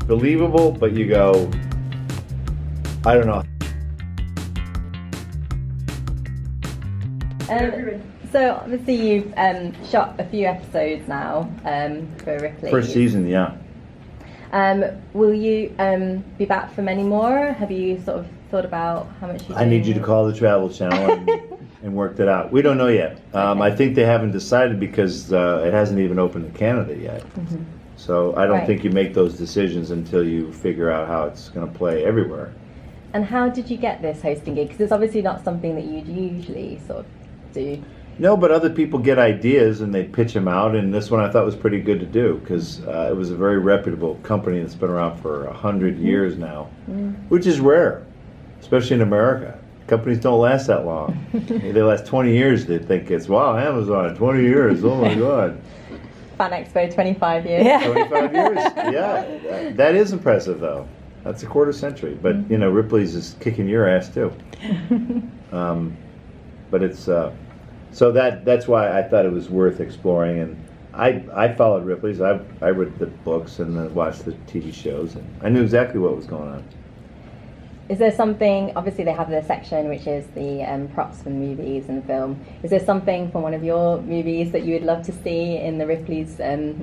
believable, but you go, I don't know. So obviously you've shot a few episodes now for Ripley. First season, yeah. Will you be back for many more? Have you sort of thought about how much I need you to call the Travel Channel and work that out. We don't know yet. I think they haven't decided because it hasn't even opened in Canada yet. Mm-hmm. So I don't think you make those decisions until you figure out how it's going to play everywhere. And how did you get this hosting gig? Because it's obviously not something that you'd usually sort of do. No, but other people get ideas and they pitch them out, and this one I thought was pretty good to do because it was a very reputable company that's been around for 100 years now, which is rare, especially in America. Companies don't last that long. They last 20 years, they think it's, wow, Amazon, 20 years, oh my God. Fan Expo, 25 years. Yeah. 25 years, yeah. That is impressive, though. That's a quarter century. But, you know, Ripley's is kicking your ass, too. But it's... So that's why I thought it was worth exploring, and I followed Ripley's. I read the books and then watched the TV shows, and I knew exactly what was going on. Is there something, obviously they have their section which is the props from movies and film. Is there something from one of your movies that you would love to see in the Ripley's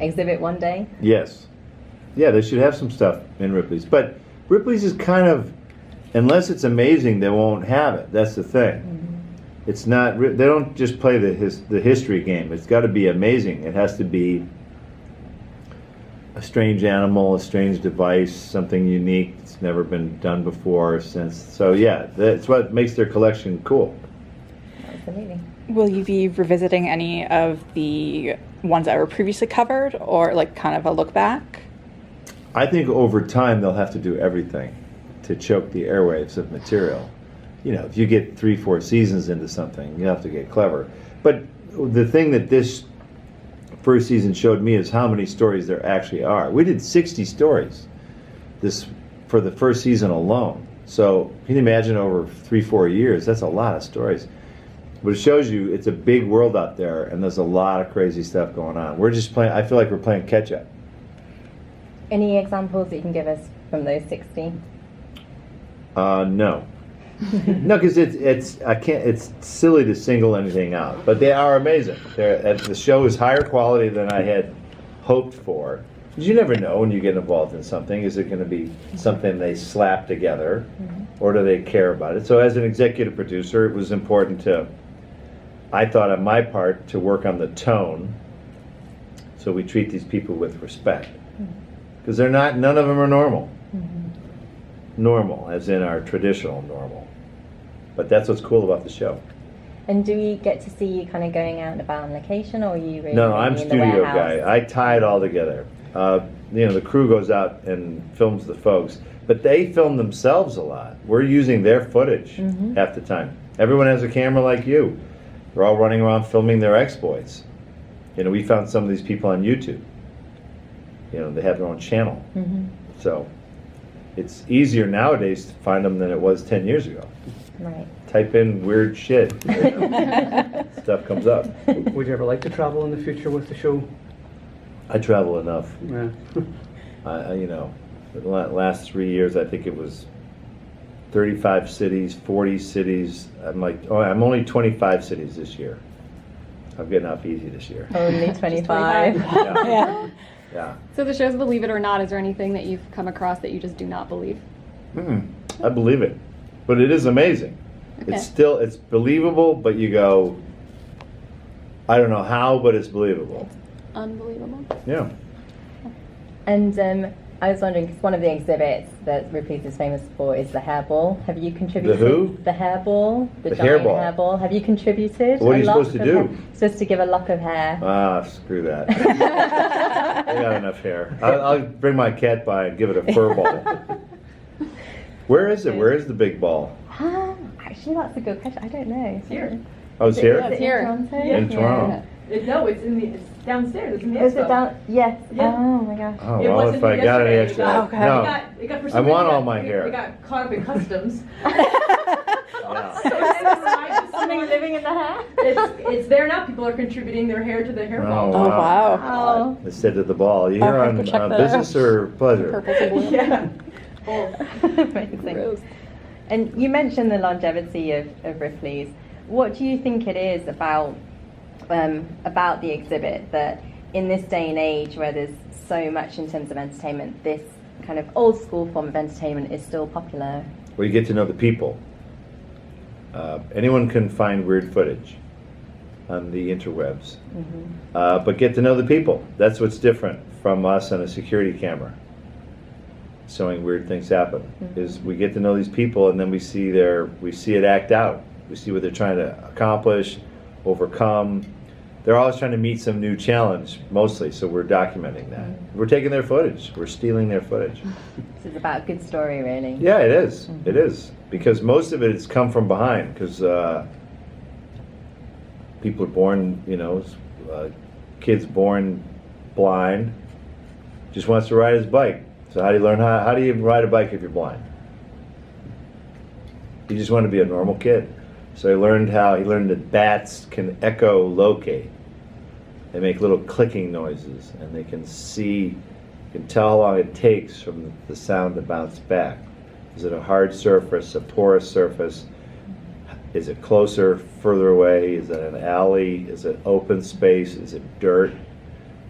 exhibit one day? Yes. Yeah, they should have some stuff in Ripley's. But Ripley's is kind of, unless it's amazing, they won't have it. That's the thing. It's not. They don't just play the history game. It's got to be amazing. It has to be a strange animal, a strange device, something unique that's never been done before. So yeah, that's what makes their collection cool. Absolutely. Will you be revisiting any of the ones that were previously covered, or like kind of a look back? I think over time they'll have to do everything to choke the airwaves of material. You know, if you get 3-4 seasons into something, you have to get clever. But the thing that this first season showed me is how many stories there actually are. We did 60 stories for the first season alone. So can you imagine over 3-4 years? That's a lot of stories. But it shows you it's a big world out there, and there's a lot of crazy stuff going on. We're just playing. I feel like we're playing catch up. Any examples that you can give us from those 60? No. No, because it's silly to single anything out, but they are amazing. The show is higher quality than I had hoped for. Because you never know when you get involved in something. Is it going to be something they slap together, or do they care about it? So as an executive producer, it was important I thought on my part, to work on the tone, so we treat these people with respect. Because none of them are normal. Normal, as in our traditional normal. But that's what's cool about the show. And do we get to see you kind of going out and about on location, or are you really No, I'm in the studio warehouse? guy. I tie it all together. The crew goes out and films the folks, but they film themselves a lot. We're using their footage half the time. Everyone has a camera like you. They're all running around filming their exploits. You know, we found some of these people on YouTube. You know, they have their own channel. So it's easier nowadays to find them than it was 10 years ago. Right. Type in weird shit. Stuff comes up. Would you ever like to travel in the future with the show? I travel enough. Yeah. The last 3 years, I think it was 35 cities, 40 cities. I'm like, I'm only 25 cities this year. I'm getting off easy this year. Only 25. Yeah. So the show's Believe It or Not, is there anything that you've come across that you just do not believe? I believe it. But it is amazing. Okay. It's believable, but you go, I don't know how, but it's believable. Unbelievable. Yeah. And I was wondering, because one of the exhibits that Ripley's is famous for is the hairball. Have you contributed? The who? The hairball. The hairball. giant hairball. Have you contributed? What are you a lock supposed to of do? hair? Supposed to give a lock of hair. Ah, screw that. I got enough hair. I'll bring my cat by and give it a fur ball. Where is it? Where is the big ball? Actually, that's a good question. I don't know. It's here. Oh, it's here? Is it Here. in Toronto? In Toronto. No, it's downstairs. It's in the Is it expo. down? Yes. Yeah. Oh my gosh. Oh, It well, wasn't if I here got any yesterday. extra. Okay. No. It got for I some want reason, all my hair. We got caught up in customs. Yeah. Something living in the hair? It's there now. People are contributing their hair to the hairball. Oh, wow. Oh. instead of the ball. You here I'll have on to check that business out. or pleasure? Purple to blue. Yeah. Amazing. Gross. And you mentioned the longevity of Ripley's. What do you think it is about the exhibit that in this day and age where there's so much in terms of entertainment, this kind of old school form of entertainment is still popular? Where you get to know the people. Anyone can find weird footage on the interwebs, but get to know the people. That's what's different from us on a security camera showing weird things happen. Is we get to know these people, and then we see it act out. We see what they're trying to accomplish, overcome. They're always trying to meet some new challenge, mostly, so we're documenting that. We're taking their footage. We're stealing their footage. This is about a good story, really. Yeah, it is. It is. Because most of it has come from behind, because people are born, kids born blind, just wants to ride his bike. So how do you learn how do you ride a bike if you're blind? He just wanted to be a normal kid. So he learned that bats can echolocate. They make little clicking noises, and they can tell how long it takes from the sound to bounce back. Is it a hard surface, a porous surface? Is it closer, further away? Is it an alley? Is it open space? Is it dirt?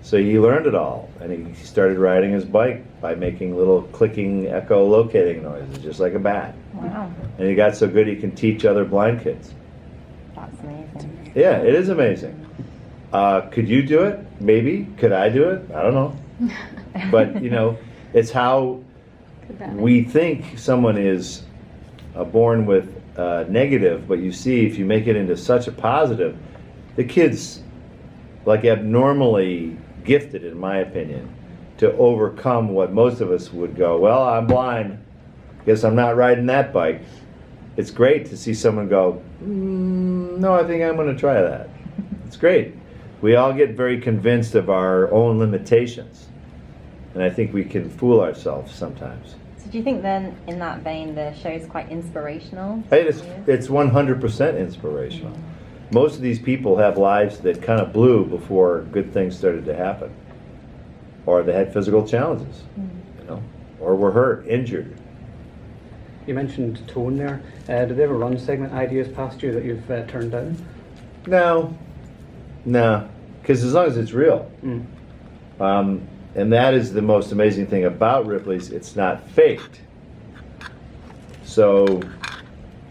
So he learned it all, and he started riding his bike by making little clicking, echolocating noises, just like a bat. Wow, And he got so good he can teach other blind kids. that's amazing. Yeah, it is amazing. Could you do it? Maybe. Could I do it? I don't know. But, it's how we think someone is born with negative, but you see if you make it into such a positive, the kid's like abnormally gifted, in my opinion, to overcome what most of us would go, well, I'm blind, guess I'm not riding that bike. It's great to see someone go, no, I think I'm going to try that. It's great. We all get very convinced of our own limitations, and I think we can fool ourselves sometimes. So do you think then, in that vein, the show is quite inspirational? It's 100% inspirational. Most of these people have lives that kind of blew before good things started to happen, or they had physical challenges, or were hurt, injured. You mentioned tone there. Did they ever run segment ideas past you that you've turned down? No, because as long as it's real. And that is the most amazing thing about Ripley's, it's not faked. So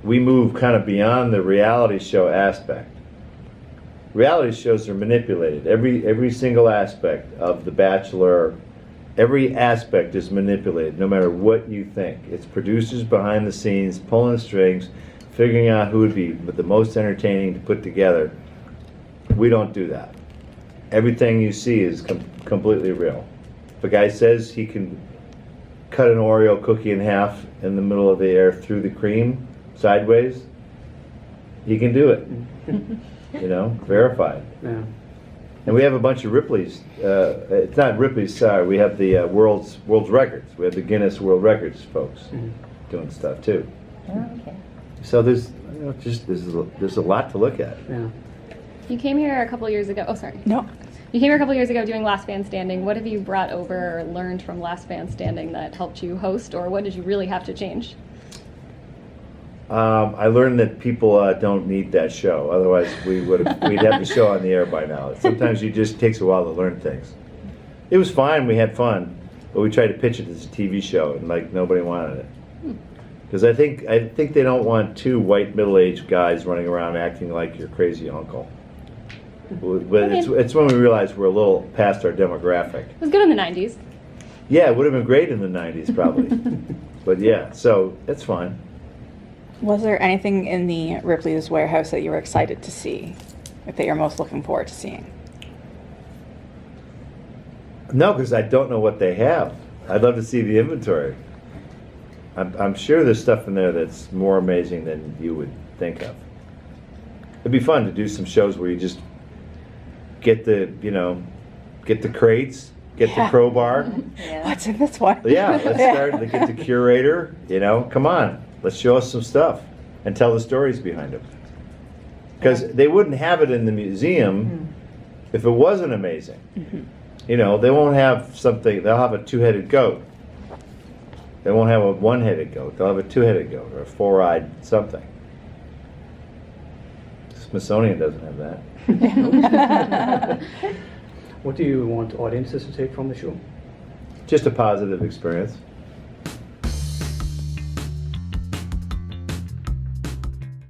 we move kind of beyond the reality show aspect. Reality shows are manipulated. Every single aspect of The Bachelor, every aspect is manipulated, no matter what you think. It's producers behind the scenes, pulling the strings, figuring out who would be the most entertaining to put together. We don't do that. Everything you see is completely real. If a guy says he can cut an Oreo cookie in half in the middle of the air through the cream, sideways, he can do it. Verified. Yeah. And we have a bunch of Ripleys. It's not Ripley's, sorry. We have the world's records. We have the Guinness World Records folks doing stuff too. Oh, okay. So there's there's a lot to look at. Yeah. You came here a couple years ago. Oh, sorry. No. You came here a couple years ago doing Last Man Standing. What have you brought over or learned from Last Man Standing that helped you host, or what did you really have to change? I learned that people don't need that show. Otherwise, we'd have the show on the air by now. Sometimes it just takes a while to learn things. It was fine. We had fun, but we tried to pitch it as a TV show, and nobody wanted it. Because I think they don't want two white middle-aged guys running around acting like your crazy uncle. But it's when we realized we're a little past our demographic. It was good in the 90s. Yeah, it would have been great in the 90s probably. But yeah, so it's fine. Was there anything in the Ripley's Warehouse that you were excited to see, that you're most looking forward to seeing? No, because I don't know what they have. I'd love to see the inventory. I'm sure there's stuff in there that's more amazing than you would think of. It'd be fun to do some shows where you just get the crates, get the crowbar. Yeah. What's in this one? Yeah, let's start to get the curator. Come on, let's show us some stuff and tell the stories behind them. Because they wouldn't have it in the museum if it wasn't amazing. You know, they won't have something. They'll have a two-headed goat. They won't have a one-headed goat. They'll have a two-headed goat or a four-eyed something. Smithsonian doesn't have that. What do you want audiences to take from the show? Just a positive experience.